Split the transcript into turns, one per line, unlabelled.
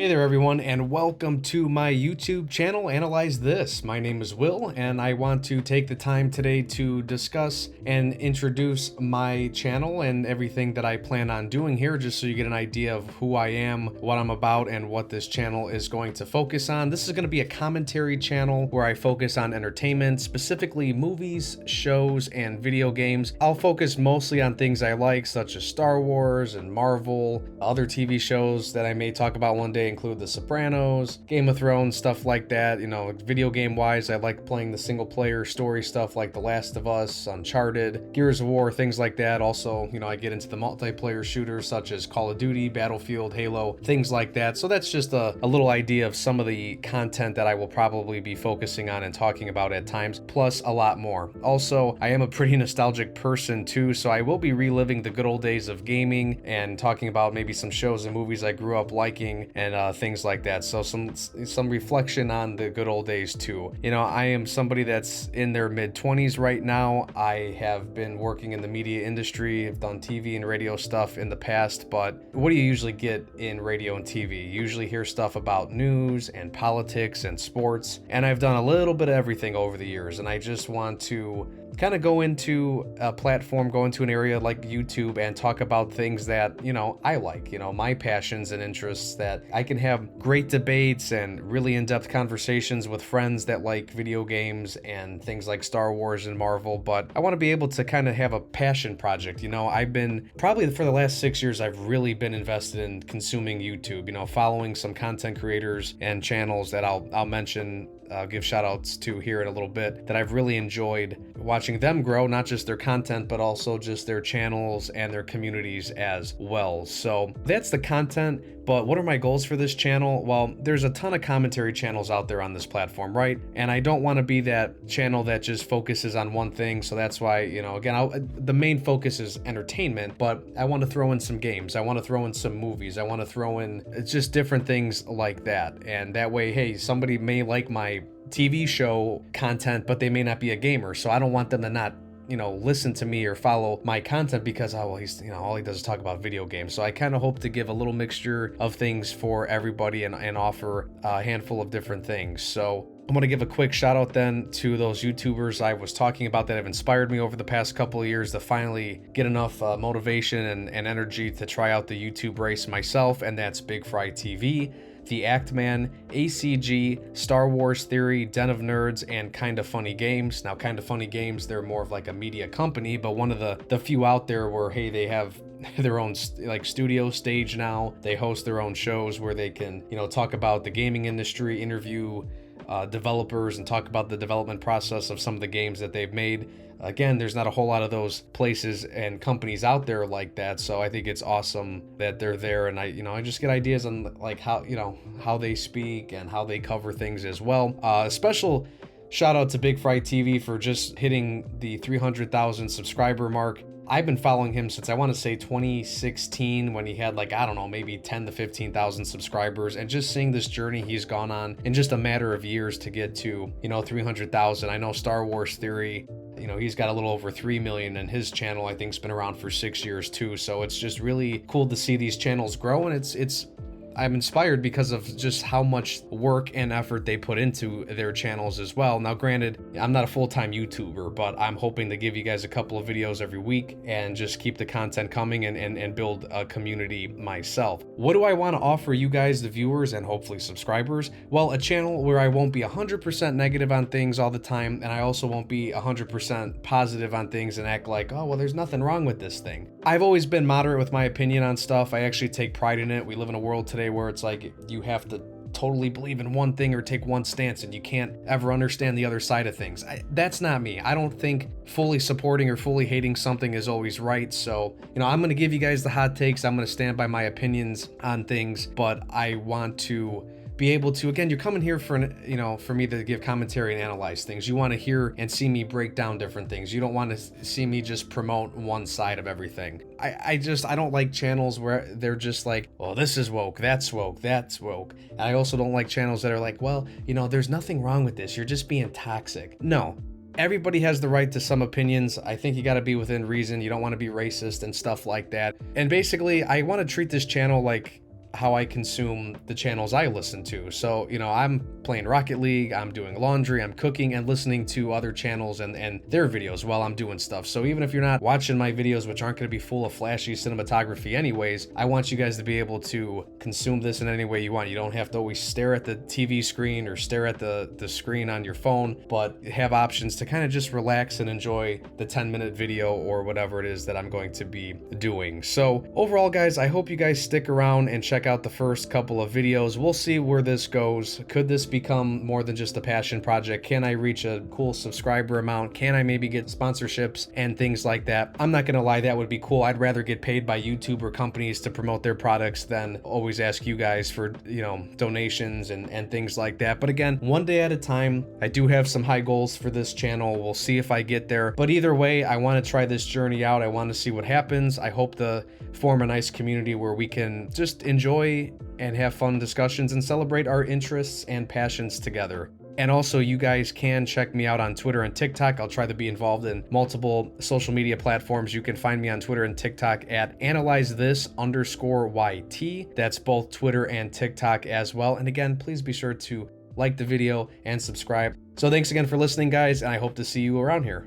Hey there everyone, and welcome to my YouTube channel, Analyze This. My name is Will, and I want to take the time today to discuss and introduce my channel and everything that I plan on doing here, just so you get an idea of who I am, what I'm about, and what this channel is going to focus on. This is going to be a commentary channel where I focus on entertainment, specifically movies, shows, and video games. I'll focus mostly on things I like, such as Star Wars and Marvel. Other TV shows that I may talk about one day include The Sopranos, Game of Thrones, stuff like that. You know, video game wise, I like playing the single player story stuff like The Last of Us, Uncharted, Gears of War, things like that. Also, you know, I get into the multiplayer shooters such as Call of Duty, Battlefield, Halo, things like that. So that's just a little idea of some of the content that I will probably be focusing on and talking about at times, plus a lot more. Also, I am a pretty nostalgic person too, so I will be reliving the good old days of gaming and talking about maybe some shows and movies I grew up liking and things like that. So some reflection on the good old days too. You know, I am somebody that's in their mid-20s right now. I have been working in the media industry. I've done TV and radio stuff in the past, but what do you usually get in radio and TV? You usually hear stuff about news and politics and sports, and I've done a little bit of everything over the years, and I just want to kind of go into a platform, go into an area like YouTube and talk about things that, you know, I like, you know, my passions and interests, that I can have great debates and really in-depth conversations with friends that like video games and things like Star Wars and Marvel. But I want to be able to kind of have a passion project. You know, I've been probably for the last 6 years, I've really been invested in consuming YouTube, you know, following some content creators and channels that I'll mention, give shout outs to here in a little bit, that I've really enjoyed watching them grow, not just their content, but also just their channels and their communities as well. So that's the content. But what are my goals for this channel? Well, there's a ton of commentary channels out there on this platform, right? And I don't want to be that channel that just focuses on one thing. So that's why, you know, again, the main focus is entertainment, but I want to throw in some games. I want to throw in some movies. I want to throw in just different things like that. And that way, hey, somebody may like my TV show content, but they may not be a gamer. So I don't want them to not, you know, listen to me or follow my content because, oh, well, he's, you know, all he does is talk about video games. So I kind of hope to give a little mixture of things for everybody and offer a handful of different things. So I'm going to give a quick shout out then to those YouTubers I was talking about that have inspired me over the past couple of years to finally get enough motivation and energy to try out the YouTube race myself. And that's Big Fry TV, The Act Man, ACG, Star Wars Theory, Den of Nerds, and Kinda Funny Games. Now, Kinda Funny Games, they're more of like a media company, but one of the few out there where, hey, they have their own like studio stage now. They host their own shows where they can, you know, talk about the gaming industry, interview developers, and talk about the development process of some of the games that they've made. Again, there's not a whole lot of those places and companies out there like that, so I think it's awesome that they're there. And I just get ideas on like how they speak and how they cover things as well. Special shout out to Big Fry TV for just hitting the 300,000 subscriber mark. I've been following him since I want to say 2016, when he had like, I don't know, maybe 10 to 15,000 subscribers, and just seeing this journey he's gone on in just a matter of years to get to, you know, 300,000. I know Star Wars Theory, you know, he's got a little over 3 million, and his channel I think's been around for 6 years too. So it's just really cool to see these channels grow, and I'm inspired because of just how much work and effort they put into their channels as well. Now, granted, I'm not a full-time YouTuber, but I'm hoping to give you guys a couple of videos every week and just keep the content coming and build a community myself. What do I want to offer you guys, the viewers and hopefully subscribers? Well, a channel where I won't be 100% negative on things all the time, and I also won't be 100% positive on things and act like, oh, well, there's nothing wrong with this thing. I've always been moderate with my opinion on stuff. I actually take pride in it. We live in a world today where it's like you have to totally believe in one thing or take one stance, and you can't ever understand the other side of things. That's not me. I don't think fully supporting or fully hating something is always right. So, you know, I'm going to give you guys the hot takes. I'm going to stand by my opinions on things, but I want to be able to, again, you're coming here for me to give commentary and analyze things. You want to hear and see me break down different things. You don't want to see me just promote one side of everything. I don't like channels where they're just like, well, this is woke, that's woke, that's woke. And I also don't like channels that are like, well, you know, there's nothing wrong with this, you're just being toxic. No. Everybody has the right to some opinions. I think you got to be within reason. You don't want to be racist and stuff like that. And basically, I want to treat this channel like how I consume the channels I listen to. So, you know, I'm playing Rocket League, I'm doing laundry, I'm cooking, and listening to other channels and their videos while I'm doing stuff. So even if you're not watching my videos, which aren't going to be full of flashy cinematography anyways, I want you guys to be able to consume this in any way you want. You don't have to always stare at the TV screen or stare at the screen on your phone, but have options to kind of just relax and enjoy the 10-minute video or whatever it is that I'm going to be doing. So overall, guys, I hope you guys stick around and check out the first couple of videos. We'll see where this goes. Could this become more than just a passion project? Can I reach a cool subscriber amount? Can I maybe get sponsorships and things like that? I'm not gonna lie, that would be cool. I'd rather get paid by YouTube or companies to promote their products than always ask you guys for, you know, donations and things like that. But again, one day at a time. I do have some high goals for this channel. We'll see if I get there. But either way, I want to try this journey out. I want to see what happens. I hope to form a nice community where we can just enjoy and have fun discussions and celebrate our interests and passions together. And also, you guys can check me out on Twitter and TikTok. I'll try to be involved in multiple social media platforms. You can find me on Twitter and TikTok at analyzethis_YT. That's both Twitter and TikTok as well. And again, please be sure to like the video and subscribe. So thanks again for listening, guys, and I hope to see you around here.